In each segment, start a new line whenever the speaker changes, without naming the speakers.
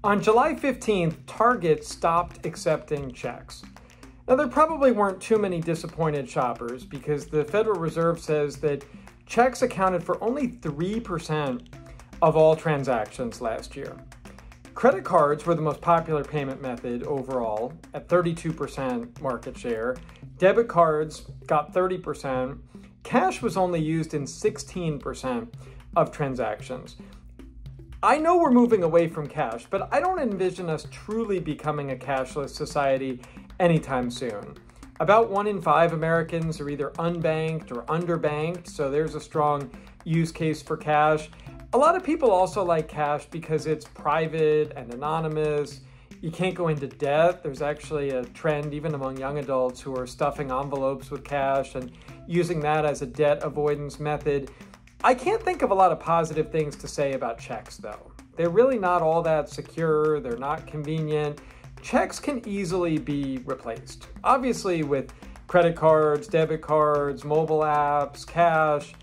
On July 15th, Target stopped accepting checks. Now, there probably weren't too many disappointed shoppers because the Federal Reserve says that checks accounted for only 3% of all transactions last year. Credit cards were the most popular payment method overall at 32% market share. Debit cards got 30%. Cash was only used in 16% of transactions. I know we're moving away from cash, but I don't envision us truly becoming a cashless society anytime soon. About 1 in 5 Americans are either unbanked or underbanked, so there's a strong use case for cash. A lot of people also like cash because it's private and anonymous. You can't go into debt. There's actually a trend even among young adults who are stuffing envelopes with cash and using that as a debt avoidance method. I can't think of a lot of positive things to say about checks, though. They're really not all that secure. They're not convenient. Checks can easily be replaced. Obviously, with credit cards, debit cards, mobile apps, cash.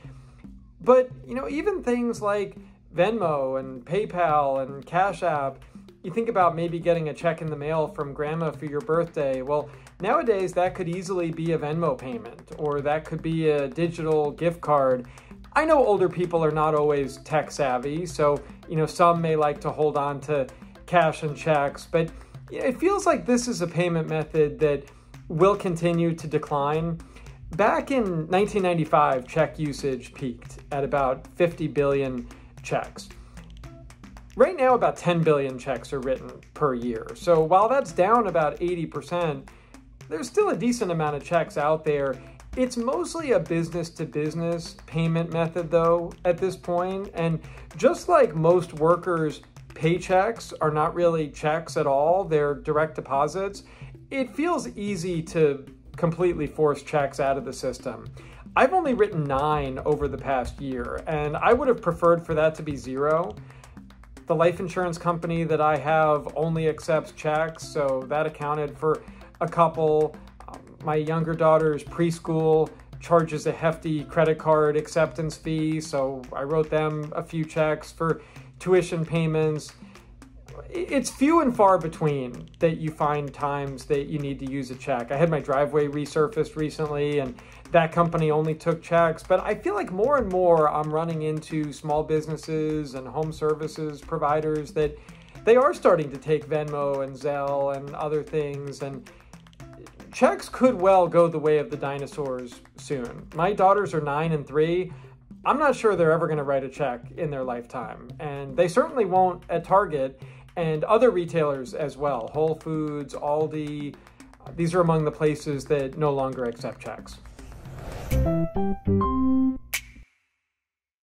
But, even things like Venmo and PayPal and Cash App, you think about maybe getting a check in the mail from grandma for your birthday. Well, nowadays that could easily be a Venmo payment, or that could be a digital gift card. I know older people are not always tech savvy, so, some may like to hold on to cash and checks, but it feels like this is a payment method that will continue to decline. Back in 1995, check usage peaked at about 50 billion checks. Right now, about 10 billion checks are written per year. So while that's down about 80%, there's still a decent amount of checks out there. It's mostly a business-to-business payment method, though, at this point. And just like most workers' paychecks are not really checks at all, they're direct deposits, it feels easy to completely force checks out of the system. I've only written 9 over the past year, and I would have preferred for that to be 0. The life insurance company that I have only accepts checks, so that accounted for a couple. My younger daughter's preschool charges a hefty credit card acceptance fee, so I wrote them a few checks for tuition payments. It's few and far between that you find times that you need to use a check. I had my driveway resurfaced recently, and that company only took checks, but I feel like more and more I'm running into small businesses and home services providers that they are starting to take Venmo and Zelle and other things, and checks could well go the way of the dinosaurs soon. My daughters are 9 and 3. I'm not sure they're ever going to write a check in their lifetime, and they certainly won't at Target and other retailers as well. Whole Foods, Aldi, these are among the places that no longer accept checks.